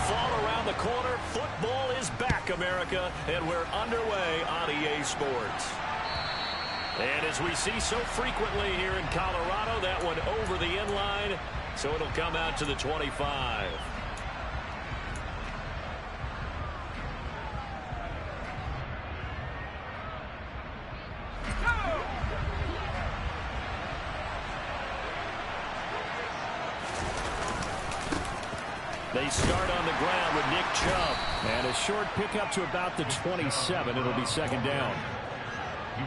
fall around the corner. Football is back, America, and we're underway on EA Sports. And as we see so frequently here in Colorado, that one over the end line, so it'll come out to the 25. They start on the ground with Nick Chubb. And a short pickup to about the 27. It'll be second down.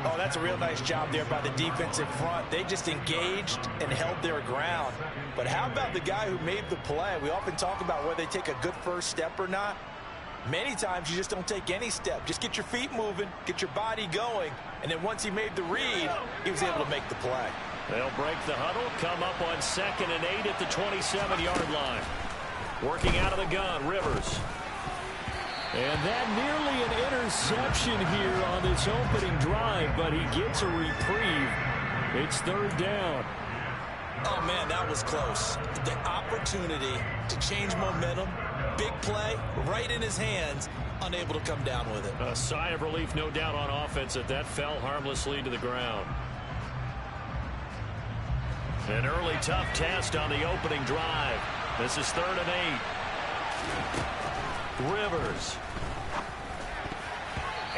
Oh, that's a real nice job there by the defensive front. They just engaged and held their ground. But how about the guy who made the play? We often talk about whether they take a good first step or not. Many times you just don't take any step. Just get your feet moving, get your body going, and then once he made the read, he was able to make the play. They'll break the huddle, come up on 2nd and 8 at the 27-yard line. Working out of the gun, Rivers. And that nearly an interception here on this opening drive, but he gets a reprieve. It's third down. Oh, man, that was close. The opportunity to change momentum, big play, right in his hands, unable to come down with it. A sigh of relief, no doubt, on offense that fell harmlessly to the ground. An early tough test on the opening drive. This is 3rd and 8. Rivers.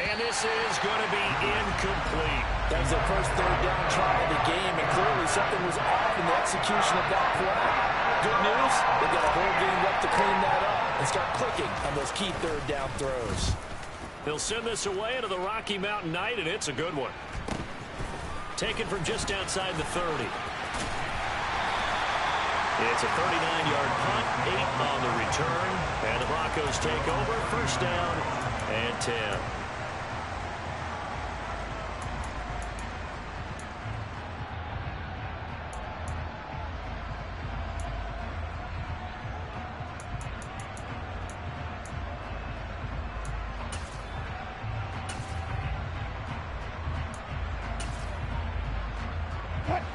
And this is going to be incomplete. That was their first third down try of the game, and clearly something was off in the execution of that play. Good news, they've got a whole game left to clean that up and start clicking on those key third down throws. They'll send this away into the Rocky Mountain Night, and it's a good one. Taken from just outside the 30. It's a 39-yard punt, 8 on the return, and the Broncos take over, first down and 10.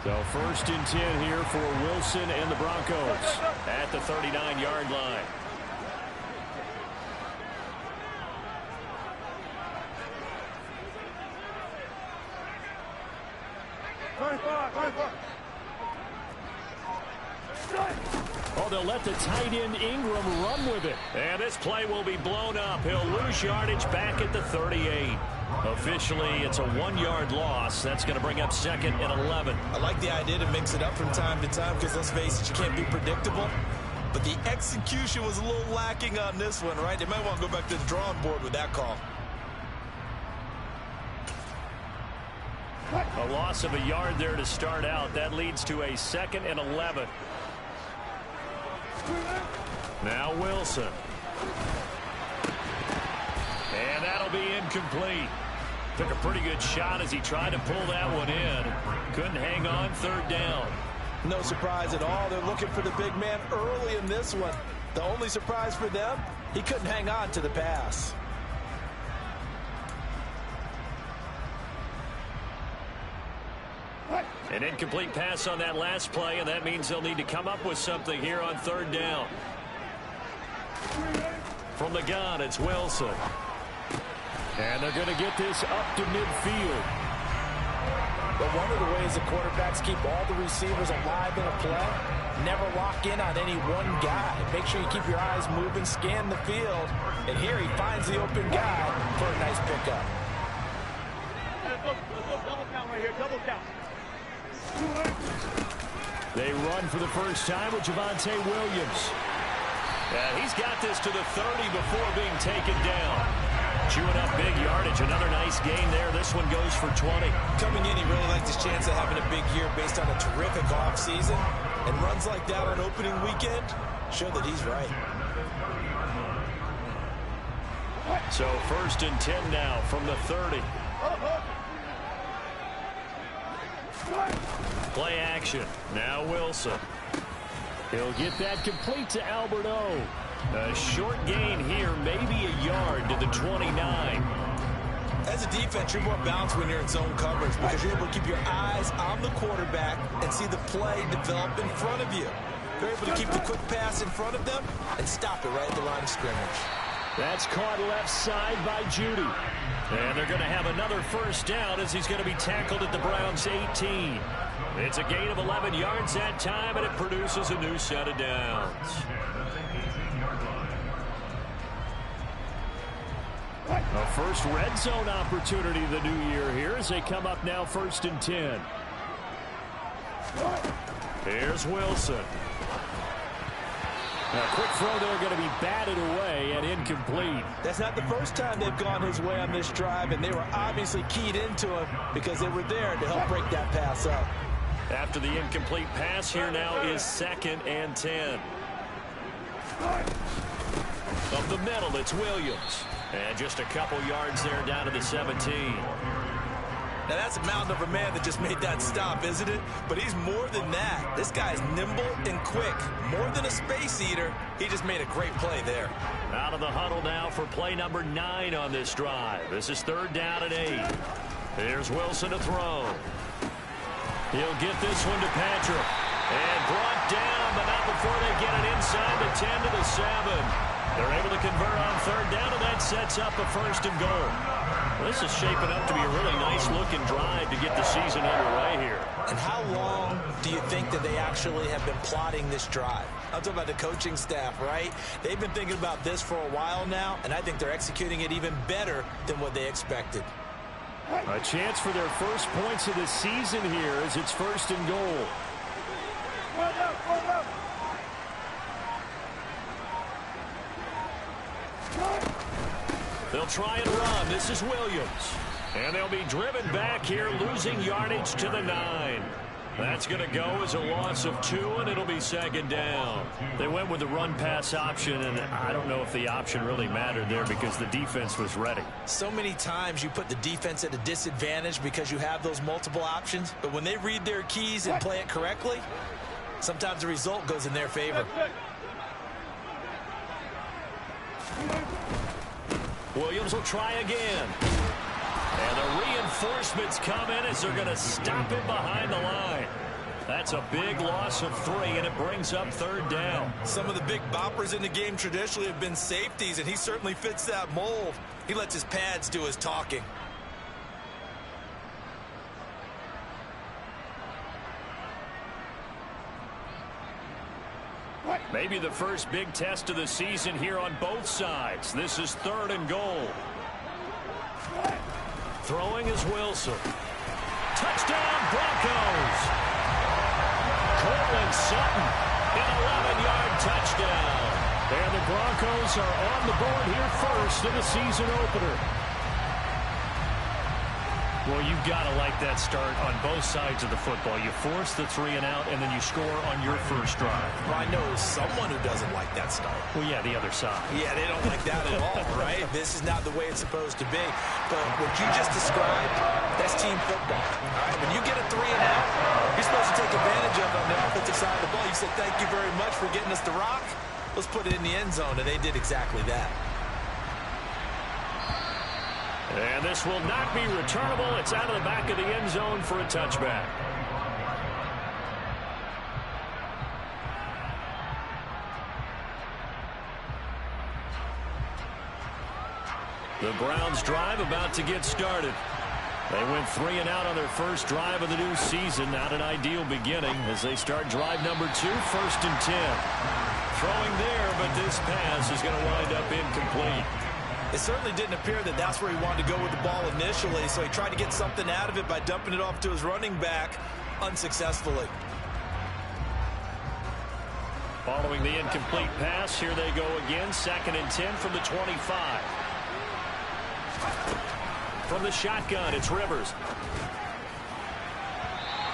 So 1st and 10 here for Wilson and the Broncos at the 39-yard line. Oh, they'll let the tight end Ingram run with it. And this play will be blown up. He'll lose yardage back at the 38. Officially, it's a 1-yard loss. That's going to bring up 2nd and 11. I like the idea to mix it up from time to time because, let's face it, you can't be predictable. But the execution was a little lacking on this one, right? They might want to go back to the drawing board with that call. A loss of a yard there to start out. That leads to a 2nd and 11. Now Wilson. And that'll be incomplete. Took a pretty good shot as he tried to pull that one in. Couldn't hang on, 3rd down. No surprise at all. They're looking for the big man early in this one. The only surprise for them, he couldn't hang on to the pass. An incomplete pass on that last play, and that means they'll need to come up with something here on 3rd down. From the gun, it's Wilson. And they're going to get this up to midfield. But one of the ways the quarterbacks keep all the receivers alive in a play, never lock in on any one guy. Make sure you keep your eyes moving, scan the field. And here he finds the open guy for a nice pickup. Double count right here, double count. They run for the first time with Javonte Williams. Yeah, he's got this to the 30 before being taken down. Chewing up big yardage. Another nice gain there. This one goes for 20. Coming in, he really likes his chance of having a big year based on a terrific offseason. And runs like that on opening weekend show that he's right. So 1st and 10 now from the 30. Play action. Now Wilson. He'll get that complete to Albert O. A short gain here, maybe a yard to the 29. As a defense, you're more balanced when you're in zone coverage because you're able to keep your eyes on the quarterback and see the play develop in front of you. They're able to keep the quick pass in front of them and stop it right at the line of scrimmage. That's caught left side by Judy. And they're going to have another first down as he's going to be tackled at the Browns' 18. It's a gain of 11 yards that time, and it produces a new set of downs. A first red zone opportunity the new year here as they come up now 1st and 10. Here's Wilson. A quick throw there going to be batted away and incomplete. That's not the first time they've gone his way on this drive, and they were obviously keyed into him because they were there to help break that pass up. After the incomplete pass, here now is 2nd and 10. Up the middle, it's Williams. And just a couple yards there down to the 17. Now, that's a mountain of a man that just made that stop, isn't it? But he's more than that. This guy's nimble and quick. More than a space eater, he just made a great play there. Out of the huddle now for play number 9 on this drive. This is 3rd down and 8. Here's Wilson to throw. He'll get this one to Patrick. And brought down, but not before they get it inside the 10 to the 7. They're able to convert on 3rd down, and that sets up a 1st and goal. This is shaping up to be a really nice-looking drive to get the season underway here. And how long do you think that they actually have been plotting this drive? I'm talking about the coaching staff, right? They've been thinking about this for a while now, and I think they're executing it even better than what they expected. A chance for their first points of the season here as it's 1st and goal. They'll try and run. This is Williams. And they'll be driven back here, losing yardage to the 9. That's going to go as a loss of 2, and it'll be 2nd down. They went with the run-pass option, and I don't know if the option really mattered there because the defense was ready. So many times you put the defense at a disadvantage because you have those multiple options, but when they read their keys and play it correctly, sometimes the result goes in their favor. Williams will try again. And the reinforcements come in as they're going to stop him behind the line. That's a big loss of 3, and it brings up 3rd down. Some of the big boppers in the game traditionally have been safeties, and he certainly fits that mold. He lets his pads do his talking. Maybe the first big test of the season here on both sides. This is 3rd and goal. Throwing is Wilson. Touchdown, Broncos. Cortland Sutton, an 11-yard touchdown. And the Broncos are on the board here first in the season opener. Well, you've got to like that start on both sides of the football. You force the 3 and out, and then you score on your first drive. Well, I know someone who doesn't like that start. Well, yeah, the other side. Yeah, they don't like that at all, right? This is not the way it's supposed to be. But what you just described, that's team football. All right, when you get a 3 and out, you're supposed to take advantage of it on the offensive side of the ball. You said, thank you very much for getting us the rock. Let's put it in the end zone, and they did exactly that. And this will not be returnable. It's out of the back of the end zone for a touchback. The Browns drive about to get started. They went 3 and out on their first drive of the new season. Not an ideal beginning as they start drive number 2, 1st and 10. Throwing there, but this pass is going to wind up incomplete. It certainly didn't appear that that's where he wanted to go with the ball initially, so he tried to get something out of it by dumping it off to his running back unsuccessfully. Following the incomplete pass, here they go again, 2nd and 10 from the 25. From the shotgun, it's Rivers.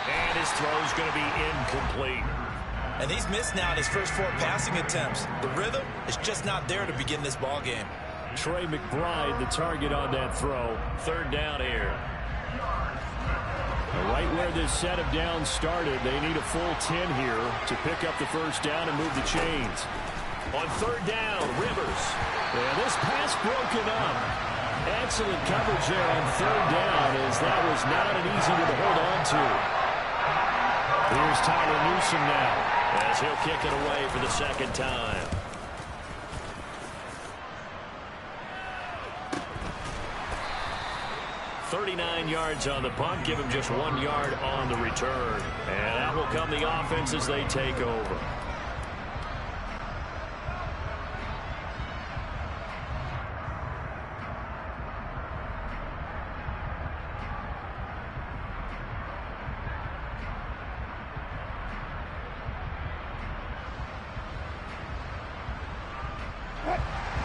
And his throw's going to be incomplete. And he's missed now in his first 4 passing attempts. The rhythm is just not there to begin this ball game. Trey McBride, the target on that throw. 3rd down here. Right where this set of downs started, they need a full 10 here to pick up the first down and move the chains. On 3rd down, Rivers. And this pass broken up. Excellent coverage there on 3rd down as that was not an easy one to hold on to. Here's Tyler Newsome now. as he'll kick it away for the second time. "39 yards on the punt, give him just 1 yard on the return. And that will come the offense as they take over.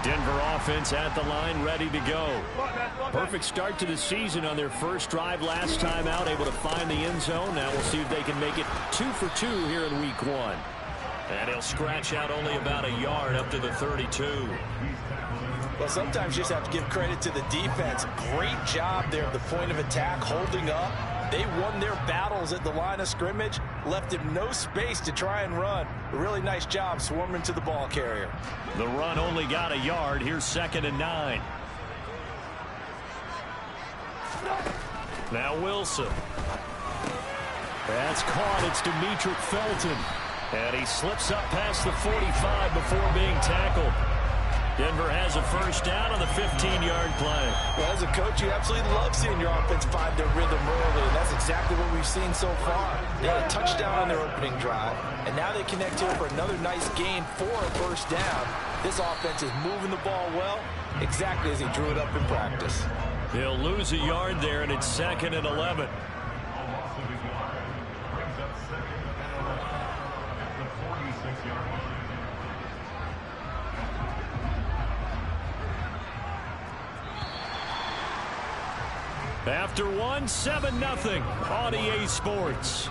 Denver offense at the line, ready to go. Perfect start to the season on their first drive last time out, able to find the end zone. Now we'll see if they can make it 2 for 2 here in week 1. And he'll scratch out only about a yard up to the 32. Well, sometimes you just have to give credit to the defense. Great job there at the point of attack, holding up. They won their battles at the line of scrimmage, left him no space to try and run. A really nice job swarming to the ball carrier. The run only got a yard. Here's 2nd and 9. Now Wilson. That's caught. It's Demetric Felton. And he slips up past the 45 before being tackled. Denver has a first down on the 15-yard play. Well, as a coach, you absolutely love seeing your offense find their rhythm early, and that's exactly what we've seen so far. They had a touchdown on their opening drive, and now they connect here for another nice gain for a first down. This offense is moving the ball well, exactly as he drew it up in practice. They'll lose a yard there, and it's 2nd and 11. After 1, 7-0 on EA Sports.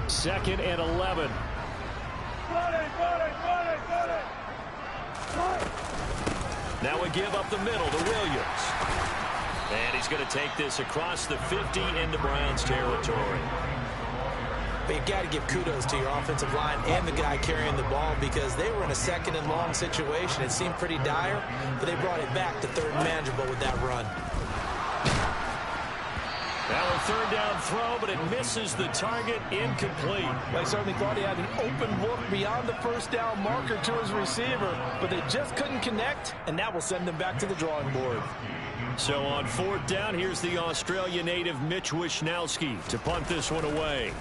Second and 11. Now we give up the middle to Williams. And he's going to take this across the 50 into Browns territory. But you've got to give kudos to your offensive line and the guy carrying the ball, because they were in a 2nd and long situation. It seemed pretty dire, but they brought it back to 3rd and manageable with that run. Now a 3rd down throw, but it misses the target, incomplete. Well, I certainly thought he had an open look beyond the first down marker to his receiver, but they just couldn't connect, and that will send them back to the drawing board. So on 4th down, here's the Australia native Mitch Wishnowsky to punt this one away.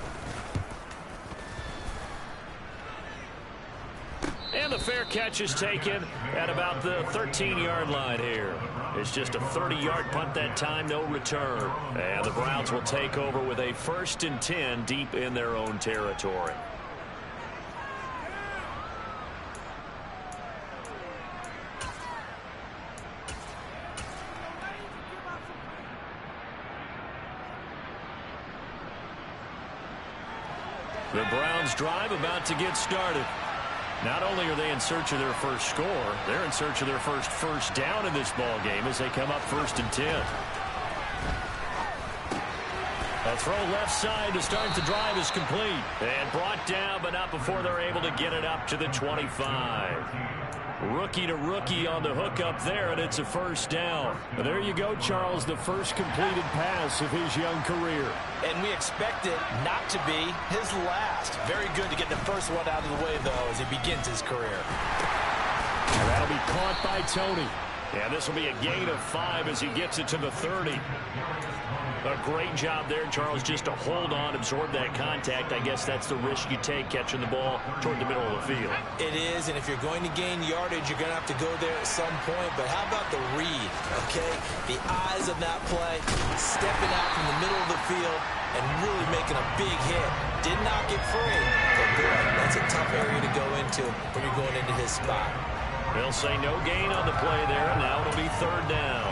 And the fair catch is taken at about the 13-yard line here. It's just a 30-yard punt that time, no return. And the Browns will take over with a 1st and 10 deep in their own territory. The Browns drive about to get started. Not only are they in search of their first score, they're in search of their first down in this ball game as they come up 1st and 10. A throw left side to start the drive is complete. And brought down, but not before they're able to get it up to the 25. Rookie to rookie on the hookup there, and it's a first down. Well, there you go, Charles, the first completed pass of his young career. And we expect it not to be his last. Very good to get the first one out of the way, though, as he begins his career. And that'll be caught by Tony. And this will be a gain of 5 as he gets it to the 30. A great job there, Charles, just to hold on, absorb that contact. I guess that's the risk you take catching the ball toward the middle of the field. It is, and if you're going to gain yardage, you're going to have to go there at some point. But how about the read, okay? The eyes of that play, stepping out from the middle of the field and really making a big hit. Did not get free, but boy, that's a tough area to go into when you're going into his spot. They'll say no gain on the play there, and now it'll be 3rd down.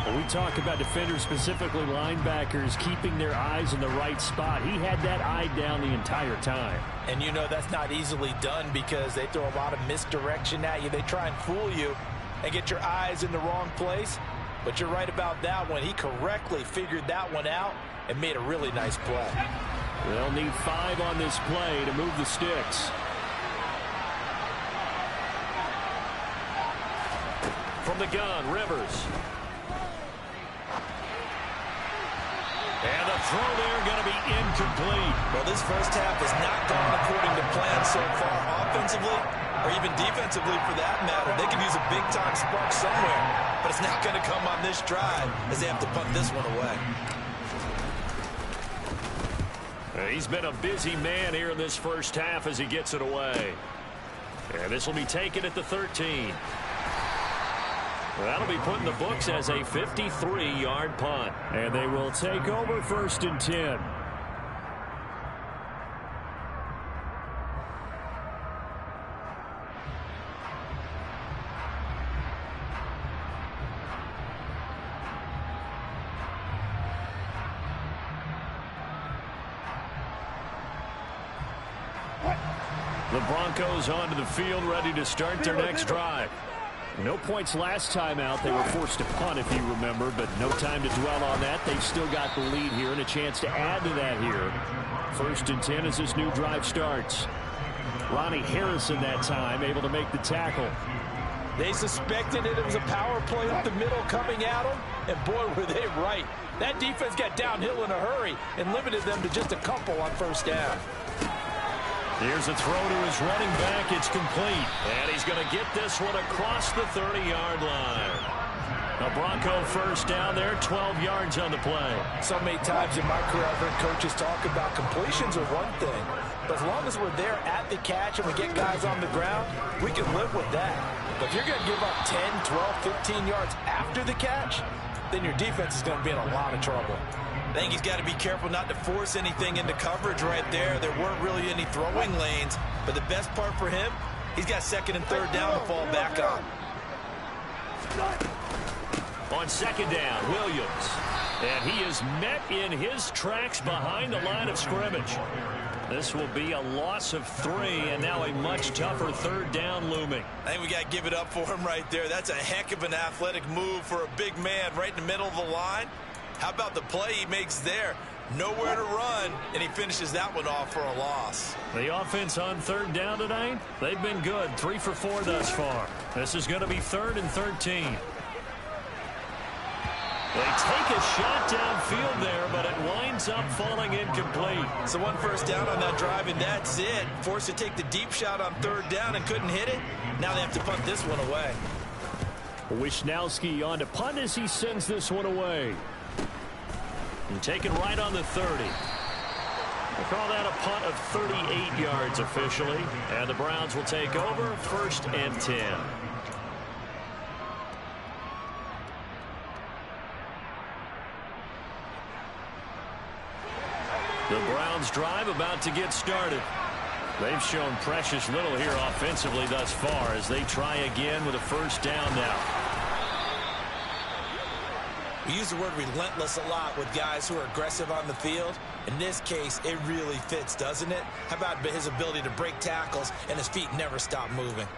When we talk about defenders, specifically linebackers, keeping their eyes in the right spot, he had that eye down the entire time. And you know that's not easily done because they throw a lot of misdirection at you. They try and fool you and get your eyes in the wrong place. But you're right about that one. He correctly figured that one out and made a really nice play. They'll need 5 on this play to move the sticks. From the gun, Rivers. And the throw there going to be incomplete. Well, this first half has not gone according to plan so far offensively, or even defensively for that matter. They could use a big-time spark somewhere, but it's not going to come on this drive as they have to punt this one away. He's been a busy man here in this first half as he gets it away. And this will be taken at the 13. That'll be put in the books as a 53-yard punt. And they will take over 1st and 10. The Broncos onto the field, ready to start their next drive. No points last time out. They were forced to punt, if you remember, but no time to dwell on that. They've still got the lead here and a chance to add to that here. 1st and 10 as this new drive starts. Ronnie Harrison that time able to make the tackle. They suspected it was a power play up the middle coming at them, and boy, were they right. That defense got downhill in a hurry and limited them to just a couple on 1st down. Here's a throw to his running back. It's complete. And he's going to get this one across the 30-yard line. A Bronco 1st down there, 12 yards on the play. So many times in my career, I've heard coaches talk about completions are one thing. But as long as we're there at the catch and we get guys on the ground, we can live with that. But if you're going to give up 10, 12, 15 yards after the catch, then your defense is going to be in a lot of trouble. I think he's got to be careful not to force anything into coverage right there. There weren't really any throwing lanes. But the best part for him, he's got 2nd and 3rd down to fall back on. On 2nd down, Williams. And he is met in his tracks behind the line of scrimmage. This will be a loss of 3, and now a much tougher 3rd down looming. I think we got to give it up for him right there. That's a heck of an athletic move for a big man right in the middle of the line. How about the play he makes there? Nowhere to run, and he finishes that one off for a loss. The offense on 3rd down tonight, they've been good. 3 for 4 thus far. This is going to be 3rd and 13. They take a shot downfield there, but it winds up falling incomplete. So 1 first down on that drive, and that's it. Forced to take the deep shot on 3rd down and couldn't hit it. Now they have to punt this one away. Wishnowski on to punt as he sends this one away. And taken right on the 30. We'll call that a punt of 38 yards officially. And the Browns will take over 1st and 10. The Browns drive about to get started. They've shown precious little here offensively thus far as they try again with a 1st down now. We use the word relentless a lot with guys who are aggressive on the field. In this case, it really fits, doesn't it? How about his ability to break tackles and his feet never stop moving?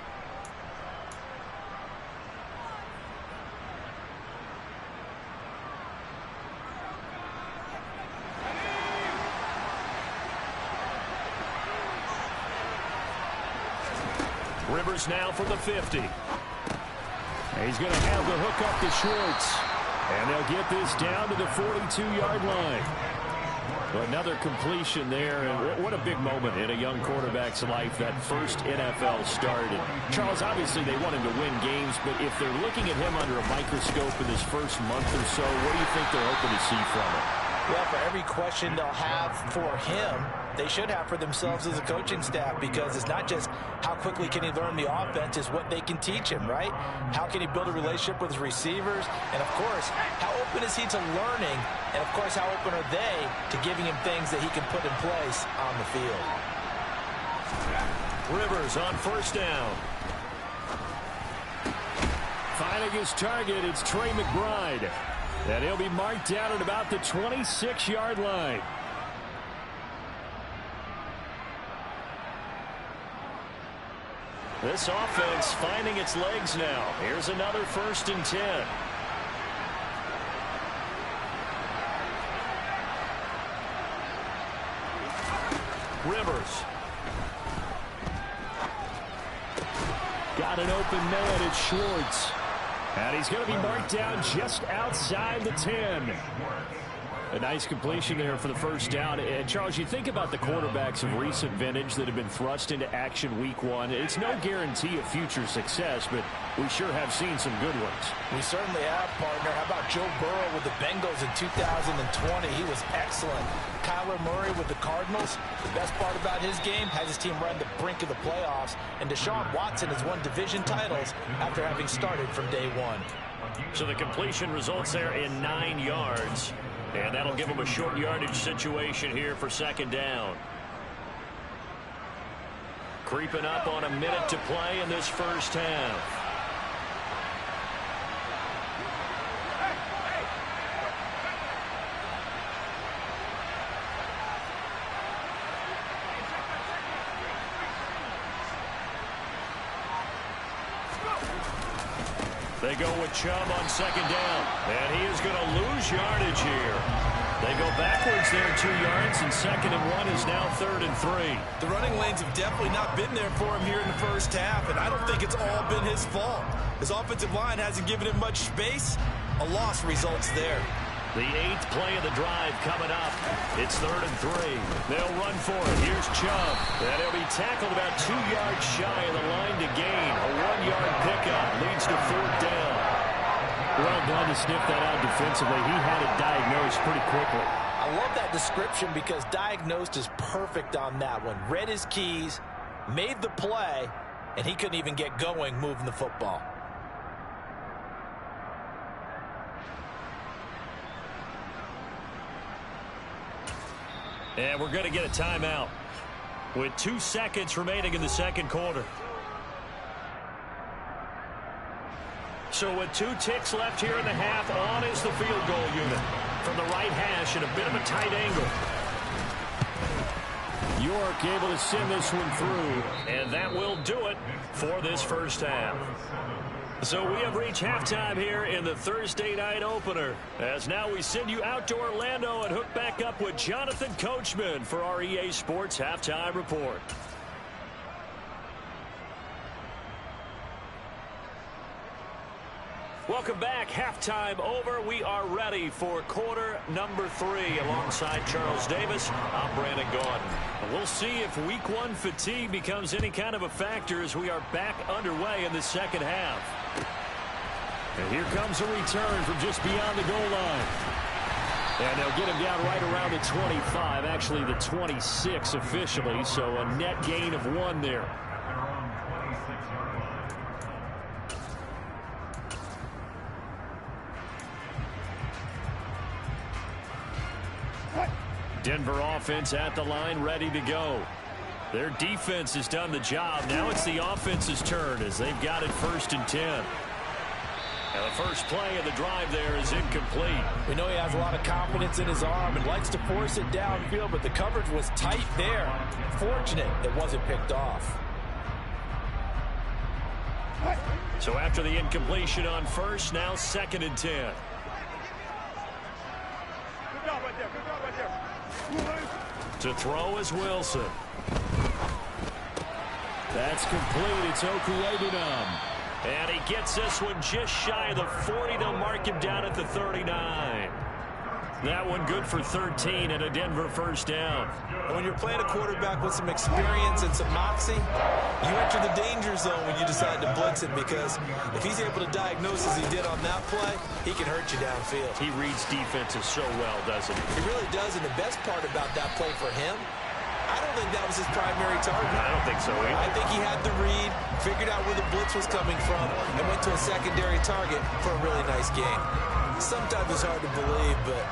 Rivers now for the 50. He's going to have the hook up to Schwartz. And they'll get this down to the 42-yard line. Another completion there, and what a big moment in a young quarterback's life, that first NFL start. And Charles, obviously they want him to win games, but if they're looking at him under a microscope in his first month or so, what do you think they're hoping to see from him? Well, for every question they'll have for him, they should have for themselves as a coaching staff, because it's not just how quickly can he learn the offense, it's what they can teach him, right? How can he build a relationship with his receivers? And, of course, how open is he to learning? And, of course, how open are they to giving him things that he can put in place on the field? Rivers on 1st down. Finding his target, it's Trey McBride. And he'll be marked down at about the 26-yard line. This offense finding its legs now. Here's another 1st and 10. Rivers. Got an open man at Schwartz. And he's going to be marked down just outside the 10. A nice completion there for the first down. And, Charles, you think about the quarterbacks of recent vintage that have been thrust into action week one. It's no guarantee of future success, but we sure have seen some good ones. We certainly have, partner. How about Joe Burrow with the Bengals in 2020? He was excellent. Kyler Murray with the Cardinals. The best part about his game, has his team right on the brink of the playoffs. And Deshaun Watson has won division titles after having started from day one. So the completion results there in 9 yards. And that'll give them a short yardage situation here for second down. Creeping up on a minute to play in this first half. They go with Chubb on second down. And he is going to lose yardage here. They go backwards there 2 yards, and 2nd and 1 is now 3rd and 3. The running lanes have definitely not been there for him here in the first half, and I don't think it's all been his fault. His offensive line hasn't given him much space. A loss results there. The 8th play of the drive coming up. It's 3rd and 3. They'll run for it. Here's Chubb. And he'll be tackled about 2 yards shy of the line to gain. A 1-yard pickup leads to 4th down. Well done to sniff that out defensively. He had it diagnosed pretty quickly. I love that description because diagnosed is perfect on that one. Read his keys, made the play, and he couldn't even get going moving the football. And we're going to get a timeout with 2 seconds remaining in the second quarter. So with 2 ticks left here in the half, on is the field goal unit from the right hash at a bit of a tight angle. York able to send this one through. And that will do it for this first half. So we have reached halftime here in the Thursday night opener. As now we send you out to Orlando and hook back up with Jonathan Coachman for our EA Sports Halftime Report. Welcome back. Halftime over. We are ready for quarter number 3. Alongside Charles Davis, I'm Brandon Gordon. We'll see if week 1 fatigue becomes any kind of a factor as we are back underway in the second half. And here comes a return from just beyond the goal line. And they'll get him down right around the 25, actually the 26 officially, so a net gain of 1 there. Denver offense at the line, ready to go. Their defense has done the job. Now it's the offense's turn as they've got it 1st and 10. And the first play of the drive there is incomplete. We know he has a lot of confidence in his arm and likes to force it downfield, but the coverage was tight there. Fortunate it wasn't picked off. So after the incompletion on first, now 2nd and 10. Good job right there. Good job right there. To throw is Wilson. That's complete. It's Okuwebunam. And he gets this one just shy of the 40. They'll mark him down at the 39. That one good for 13 and a Denver first down. And when you're playing a quarterback with some experience and some moxie, you enter the danger zone when you decide to blitz him, because if he's able to diagnose as he did on that play, he can hurt you downfield. He reads defenses so well, doesn't he? He really does, and the best part about that play for him, I don't think that was his primary target. I don't think so either. I think he had the read, figured out where the blitz was coming from, and went to a secondary target for a really nice game. Sometimes it's hard to believe, but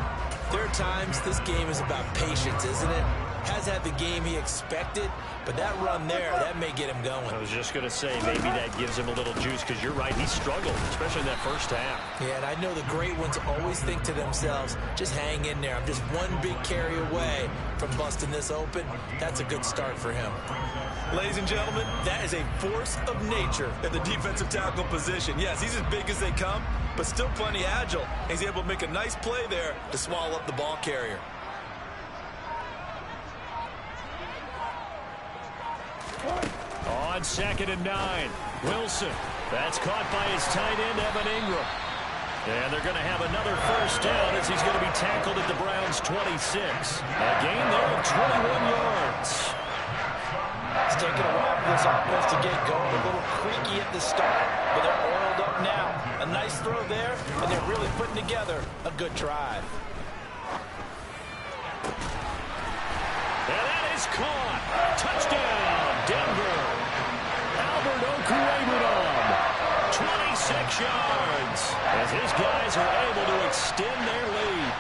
there are times this game is about patience, isn't it? Has had the game he expected, but that run there, that may get him going. I was just going to say, maybe that gives him a little juice, because you're right, he struggled, especially in that first half. Yeah, and I know the great ones always think to themselves, just hang in there. I'm just one big carry away from busting this open. That's a good start for him. Ladies and gentlemen, that is a force of nature at the defensive tackle position. Yes, he's as big as they come, but still plenty agile. He's able to make a nice play there to swallow up the ball carrier. On On 2nd and 9. Wilson. That's caught by his tight end, Evan Ingram. And they're going to have another first down as he's going to be tackled at the Browns' 26. A gain there of 21 yards. It's taken a while for this offense to get going. A little creaky at the start, but they're oiled up now. A nice throw there, and they're really putting together a good drive. And that is caught. Touchdown, Denver. Albert Okwuegbunam, 26 yards, as his guys are able to extend their lead.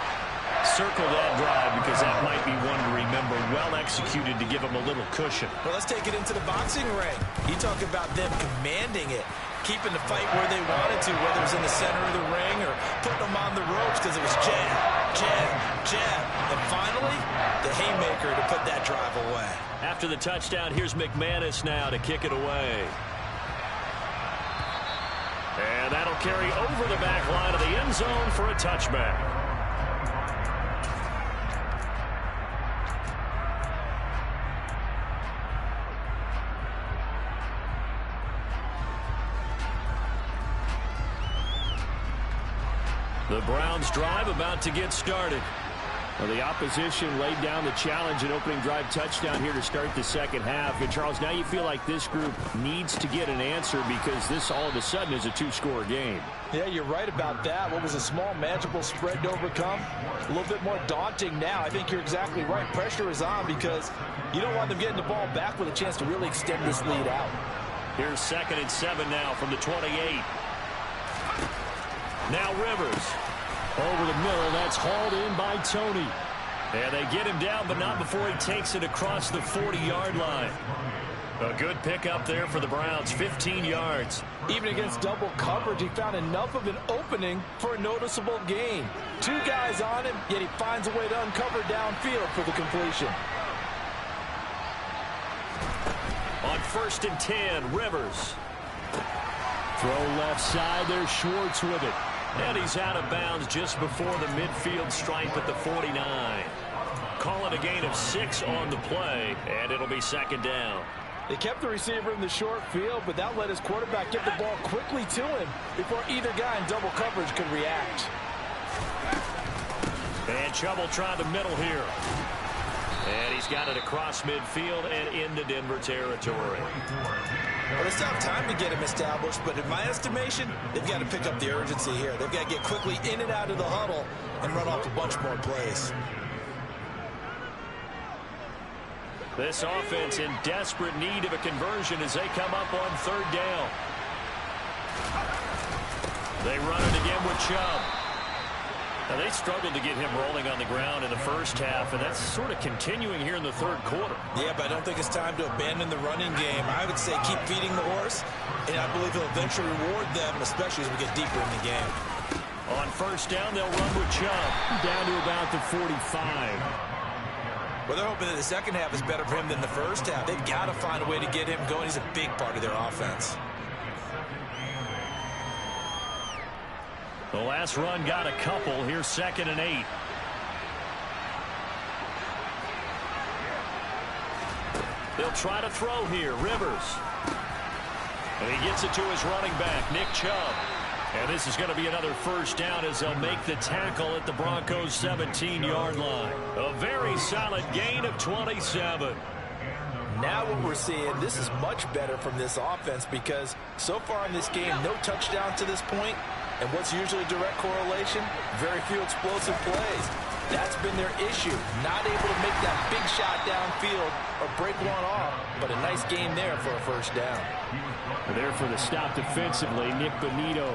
Circle that drive because that might be one to remember. Well executed to give them a little cushion. Well, let's take it into the boxing ring. You talk about them commanding it, keeping the fight where they wanted to, whether it was in the center of the ring or putting them on the ropes because it was jab, jab, jab. And finally, the haymaker to put that drive away. After the touchdown, here's McManus now to kick it away. And that'll carry over the back line of the end zone for a touchback. The Browns drive about to get started. Well, the opposition laid down the challenge and opening drive touchdown here to start the second half. And, Charles, now you feel like this group needs to get an answer because this all of a sudden is a two-score game. Yeah, you're right about that. What was a small, manageable spread to overcome? A little bit more daunting now. I think you're exactly right. Pressure is on because you don't want them getting the ball back with a chance to really extend this lead out. Here's 2nd and 7 now from the 28. Now Rivers. Over the middle, that's hauled in by Tony. And they get him down, but not before he takes it across the 40-yard line. A good pickup there for the Browns, 15 yards. Even against double coverage, he found enough of an opening for a noticeable gain. 2 guys on him, yet he finds a way to uncover downfield for the completion. On 1st and 10, Rivers. Throw left side, there's Schwartz with it. And he's out of bounds just before the midfield stripe at the 49. Call it a gain of 6 on the play, and it'll be 2nd down. They kept the receiver in the short field, but that let his quarterback get the ball quickly to him before either guy in double coverage could react. And Chubb will try the middle here. And he's got it across midfield and into Denver territory. Well, it's tough time to get him established, but in my estimation, they've got to pick up the urgency here. They've got to get quickly in and out of the huddle and run off a bunch more plays. This offense in desperate need of a conversion as they come up on 3rd down. They run it again with Chubb. Now, they struggled to get him rolling on the ground in the first half, and that's sort of continuing here in the 3rd quarter. Yeah, but I don't think it's time to abandon the running game. I would say keep feeding the horse, and I believe he'll eventually reward them, especially as we get deeper in the game. On 1st down, they'll run with Chubb. Down to about the 45. Well, they're hoping that the second half is better for him than the first half. They've got to find a way to get him going. He's a big part of their offense. The last run got a couple. Here's 2nd and 8. They'll try to throw here. Rivers. And he gets it to his running back, Nick Chubb. And this is going to be another first down as they'll make the tackle at the Broncos' 17-yard line. A very solid gain of 27. Now what we're seeing, this is much better from this offense because so far in this game, no touchdown to this point. And what's usually a direct correlation? Very few explosive plays. That's been their issue. Not able to make that big shot downfield or break one off. But a nice game there for a first down. There for the stop defensively, Nick Bonito.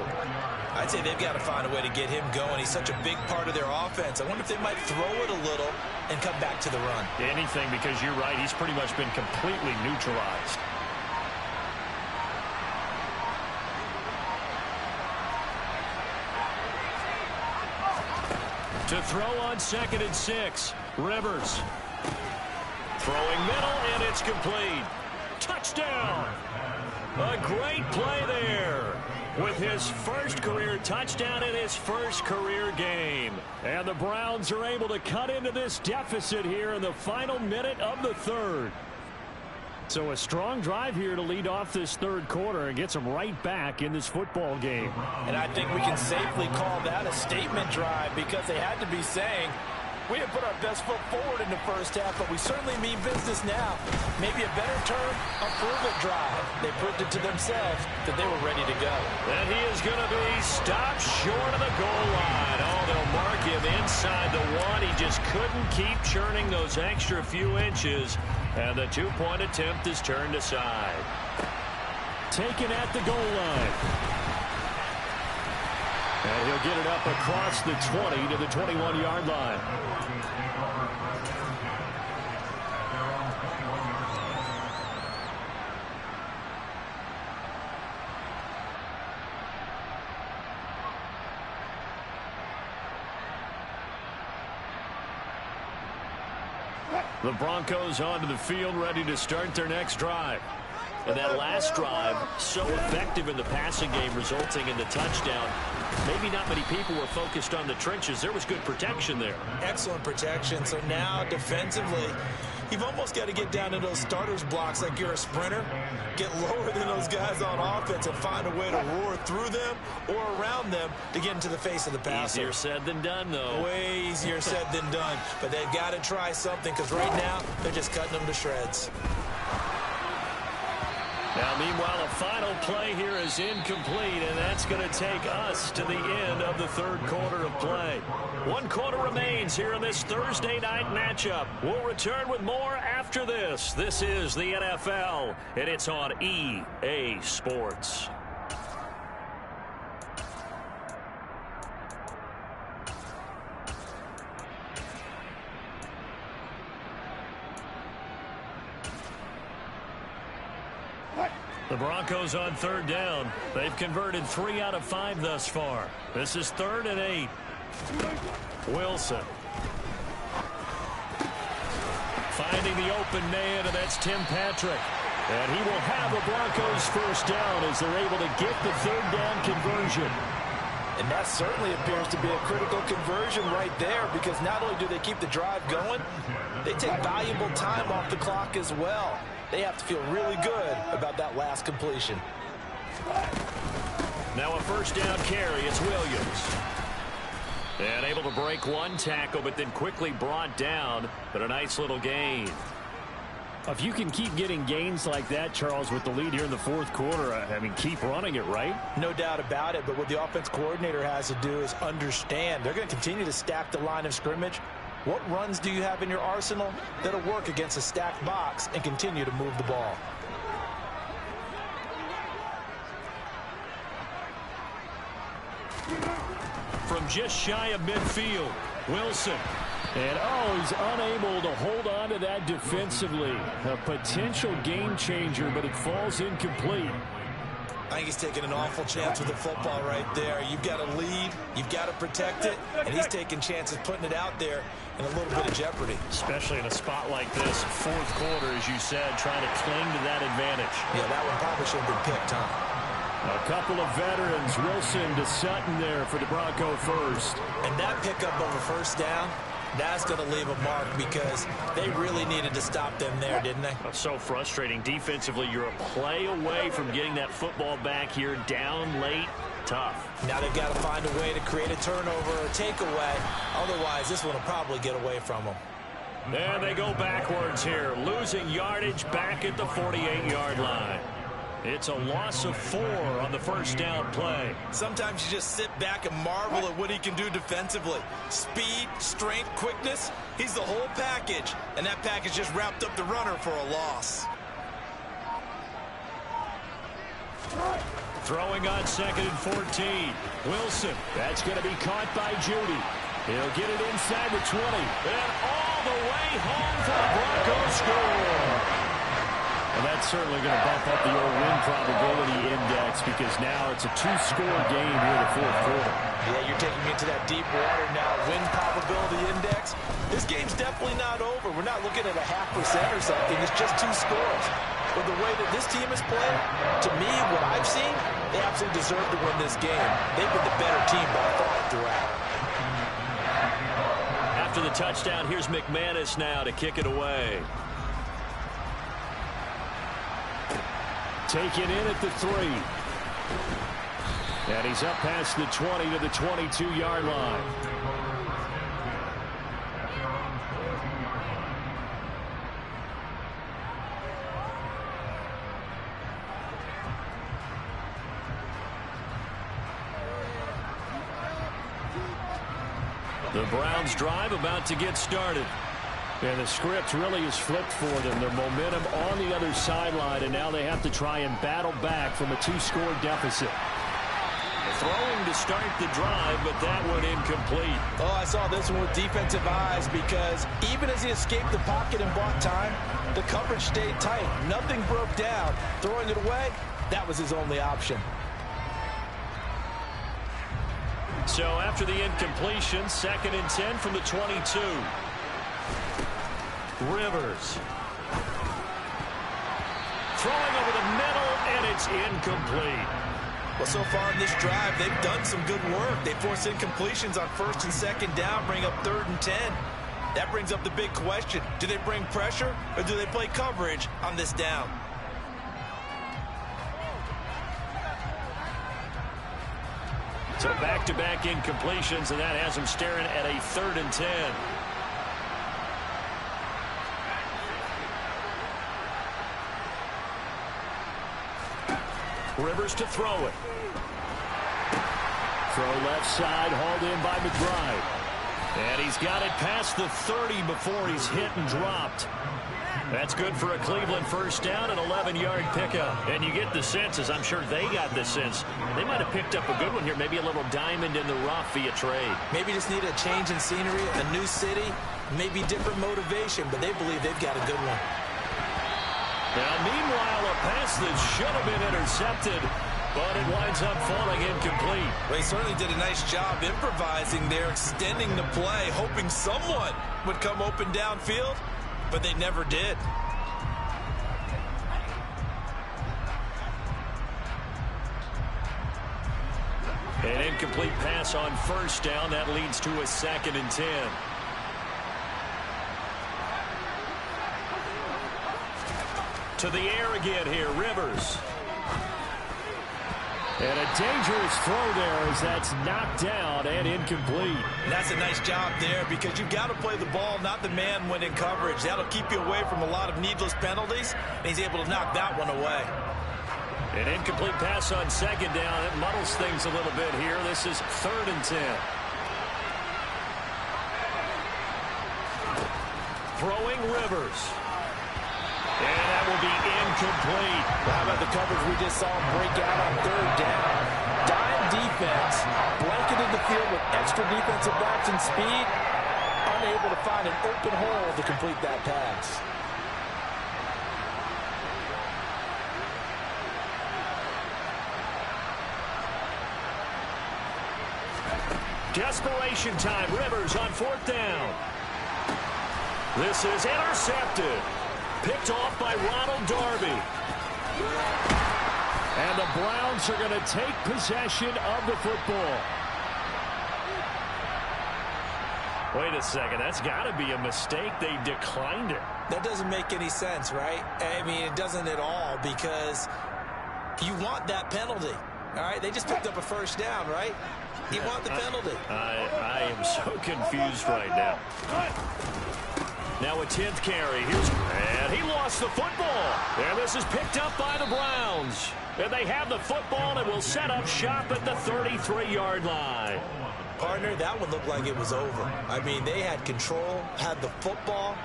I'd say they've got to find a way to get him going. He's such a big part of their offense. I wonder if they might throw it a little and come back to the run. Anything, because you're right. He's pretty much been completely neutralized. To throw on 2nd and 6. Rivers. Throwing middle, and it's complete. Touchdown. A great play there with his first career touchdown in his first career game. And the Browns are able to cut into this deficit here in the final minute of the 3rd. So a strong drive here to lead off this third quarter and gets them right back in this football game. And I think we can safely call that a statement drive because they had to be saying, we have put our best foot forward in the first half, but we certainly mean business now. Maybe a better term, a prove-it drive. They proved it to themselves that they were ready to go. And he is going to be stopped short of the goal line. Oh, they'll mark him inside the one. He just couldn't keep churning those extra few inches. And the two-point attempt is turned aside. Taken at the goal line. And he'll get it up across the 20 to the 21-yard line. The Broncos onto the field, ready to start their next drive. And that last drive, so effective in the passing game, resulting in the touchdown. Maybe not many people were focused on the trenches. There was good protection there. Excellent protection. So now, defensively, you've almost got to get down to those starters blocks like you're a sprinter. Get lower than those guys on offense and find a way to roar through them or around them to get into the face of the passer. Easier said than done, though. Way easier said than done. But they've got to try something because right now, they're just cutting them to shreds. Now, meanwhile, a final play here is incomplete, and that's going to take us to the end of the third quarter of play. 1 quarter remains here in this Thursday night matchup. We'll return with more after this. This is the NFL, and it's on EA Sports. The Broncos on third down. They've converted 3 out of 5 thus far. This is 3rd and 8. Wilson. Finding the open man, and that's Tim Patrick. And he will have the Broncos first down as they're able to get the third down conversion. And that certainly appears to be a critical conversion right there because not only do they keep the drive going, they take valuable time off the clock as well. They have to feel really good about that last completion. Now a first down carry. It's Williams. And able to break one tackle, but then quickly brought down. But a nice little gain. If you can keep getting gains like that, Charles, with the lead here in the fourth quarter, I mean, keep running it, right? No doubt about it, but what the offense coordinator has to do is understand. They're going to continue to stack the line of scrimmage. What runs do you have in your arsenal that'll work against a stacked box and continue to move the ball? From just shy of midfield, Wilson. And, he's unable to hold on to that defensively. A potential game changer, but it falls incomplete. I think he's taking an awful chance with the football right there. You've got to lead, you've got to protect it, and he's taking chances putting it out there in a little bit of jeopardy. Especially in a spot like this, fourth quarter, as you said, trying to cling to that advantage. Yeah, that one probably should have been picked, huh? A couple of veterans, Wilson to Sutton there for the Bronco first. And that pickup of a first down, that's going to leave a mark because they really needed to stop them there, didn't they? So frustrating. Defensively, you're a play away from getting that football back here down late. Tough. Now they've got to find a way to create a turnover or takeaway. Otherwise, this one will probably get away from them. And they go backwards here, losing yardage back at the 48-yard line. It's a loss of 4 on the first down play. Sometimes you just sit back and marvel at what he can do defensively. Speed, strength, quickness, he's the whole package. And that package just wrapped up the runner for a loss. Throwing on 2nd and 14. Wilson. That's going to be caught by Judy. He'll get it inside the 20. And all the way home for the Broncos score. And that's certainly going to bump up the old win probability index because now it's a 2-score game here in the fourth quarter. Yeah, you're taking me into that deep water now. Win probability index. This game's definitely not over. We're not looking at a 0.5% or something. It's just 2 scores. But the way that this team is playing, to me, what I've seen, they absolutely deserve to win this game. They've been the better team by far throughout. After the touchdown, here's McManus now to kick it away. taken in at the 3. And he's up past the 20 to the 22-yard line. The Browns drive about to get started. And the script really is flipped for them. Their momentum on the other sideline, and now they have to try and battle back from a 2-score deficit. Throwing to start the drive, but that one incomplete. Oh, I saw this one with defensive eyes because even as he escaped the pocket and bought time, the coverage stayed tight. Nothing broke down. Throwing it away, that was his only option. So after the incompletion, 2nd and 10 from the 22. Rivers. Throwing over the middle, and it's incomplete. Well, so far in this drive, they've done some good work. They force incompletions on 1st and 2nd down, bring up 3rd and 10. That brings up the big question. Do they bring pressure, or do they play coverage on this down? So back-to-back incompletions, and that has them staring at a 3rd and 10. Rivers to throw it. Throw left side, hauled in by McBride. And he's got it past the 30 before he's hit and dropped. That's good for a Cleveland first down, an 11-yard pickup. And you get the sense, as I'm sure they got the sense, they might have picked up a good one here, maybe a little diamond in the rough via trade. Maybe just need a change in scenery, a new city, maybe different motivation, but they believe they've got a good one. Now, meanwhile, a pass that should have been intercepted, but it winds up falling incomplete. Well, he certainly did a nice job improvising there, extending the play, hoping someone would come open downfield, but they never did. An incomplete pass on 1st down. That leads to a 2nd and 10. To the air again here, Rivers. And a dangerous throw there as that's knocked down and incomplete. And that's a nice job there because you've got to play the ball, not the man when in coverage. That'll keep you away from a lot of needless penalties, and he's able to knock that one away. An incomplete pass on 2nd down. It muddles things a little bit here. This is 3rd and 10. Throwing Rivers. And that will be incomplete. How about the coverage we just saw him break out on 3rd down? Dime defense, blanketed the field with extra defensive backs and speed, unable to find an open hole to complete that pass. Desperation time. Rivers on 4th down. This is intercepted. Picked off by Ronald Darby. And the Browns are going to take possession of the football. Wait a second. That's got to be a mistake. They declined it. That doesn't make any sense, right? I mean, it doesn't at all because you want that penalty. All right? They just picked up a 1st down, right? You want the penalty. I am so confused right now. Now a 10th carry. And he lost the football. And this is picked up by the Browns. And they have the football and will set up shop at the 33-yard line. Partner, that one looked like it was over. I mean, they had control, had the football,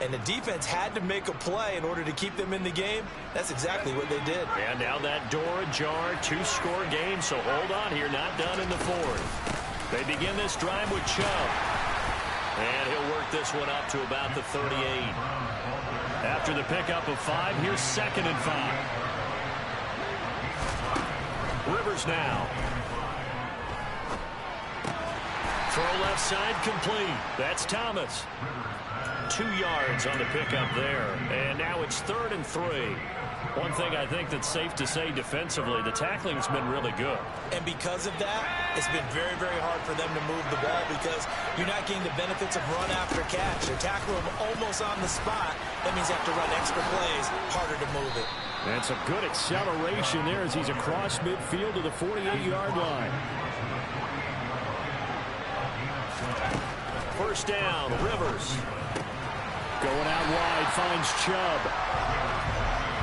and the defense had to make a play in order to keep them in the game. That's exactly what they did. And now that door ajar, 2-score game, so hold on here, not done in the 4th. They begin this drive with Chubb. And he'll work this one up to about the 38. After the pickup of 5, here's 2nd and 5. Rivers now. Throw left side complete. That's Thomas. 2 yards on the pickup there. And now it's 3rd and 3. One thing I think that's safe to say defensively, the tackling's been really good. And because of that, it's been very, very hard for them to move the ball because you're not getting the benefits of run after catch. They tackle them almost on the spot. That means you have to run extra plays, harder to move it. That's a good acceleration there as he's across midfield to the 48-yard line. First down, Rivers. Going out wide, finds Chubb.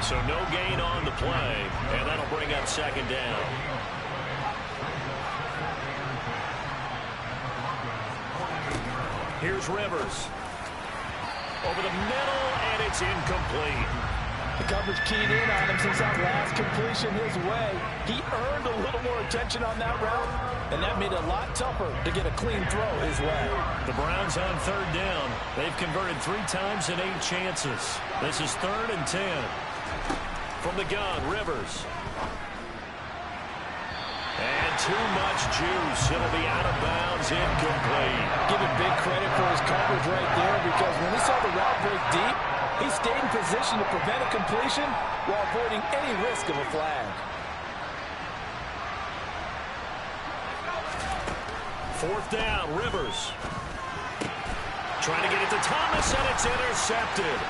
So no gain on the play, and that'll bring up second down. Here's Rivers. Over the middle, and it's incomplete. The coverage keyed in on him since that last completion his way. He earned a little more attention on that route, and that made it a lot tougher to get a clean throw his way. The Browns on third down. They've converted 3 times in 8 chances. This is 3rd and 10. From the gun, Rivers. And too much juice. It'll be out of bounds, incomplete. Give him big credit for his coverage right there, because when he saw the route break deep, he stayed in position to prevent a completion while avoiding any risk of a flag. 4th down, Rivers. Trying to get it to Thomas, and it's intercepted.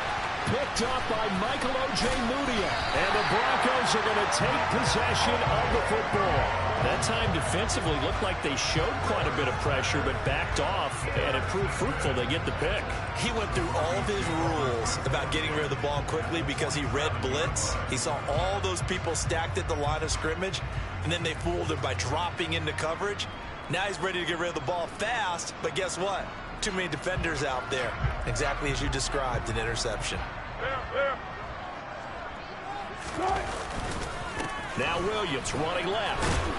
Picked up by Michael Ojemudia. And the Broncos are going to take possession of the football. That time defensively looked like they showed quite a bit of pressure, but backed off, and it proved fruitful. They get the pick. He went through all of his rules about getting rid of the ball quickly because he read blitz. He saw all those people stacked at the line of scrimmage, and then they fooled him by dropping into coverage. Now he's ready to get rid of the ball fast, but guess what? Too many defenders out there. Exactly as you described, an interception. Now Williams running left.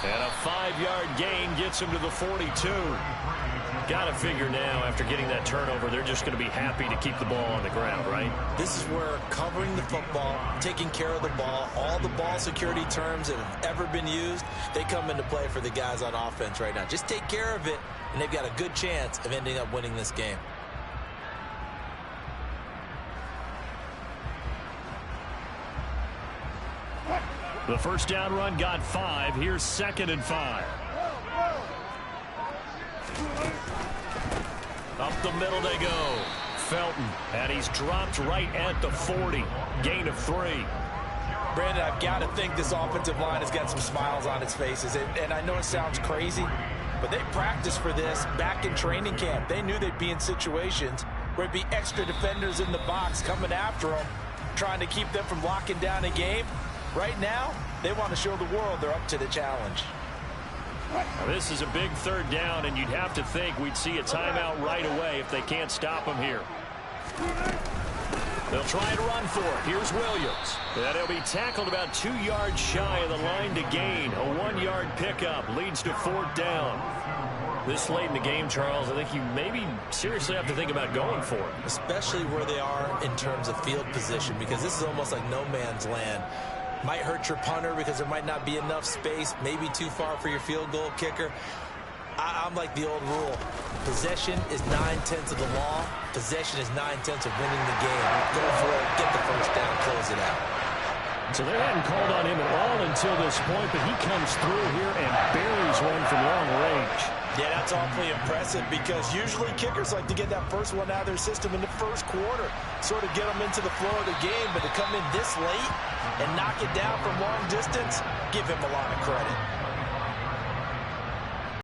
And a 5-yard gain gets him to the 42. Got to figure now, after getting that turnover, they're just going to be happy to keep the ball on the ground, right? This is where covering the football, taking care of the ball, all the ball security terms that have ever been used, they come into play for the guys on offense right now. Just take care of it, and they've got a good chance of ending up winning this game. The first down run got 5. Here's 2nd and 5. Up the middle they go. Felton, and he's dropped right at the 40. Gain of 3. Brandon, I've got to think this offensive line has got some smiles on its faces. And I know it sounds crazy, but they practiced for this back in training camp. They knew they'd be in situations where it'd be extra defenders in the box coming after them, trying to keep them from locking down a game. Right now, they want to show the world they're up to the challenge. Now, this is a big 3rd down, and you'd have to think we'd see a timeout right away if they can't stop him here. They'll try and run for it. Here's Williams. And he'll be tackled about 2 yards shy of the line to gain. A 1-yard pickup leads to 4th down. This late in the game, Charles, I think you maybe seriously have to think about going for it. Especially where they are in terms of field position, because this is almost like no man's land. Might hurt your punter because there might not be enough space, maybe too far for your field goal kicker. I'm like the old rule. Possession is 9/10 of the law. Possession is 9/10 of winning the game. Go for it, get the first down, close it out. So they hadn't called on him at all until this point, but he comes through here and buries one from long range. Yeah, that's awfully impressive, because usually kickers like to get that first one out of their system in the first quarter, sort of get them into the flow of the game, but to come in this late and knock it down from long distance, give him a lot of credit.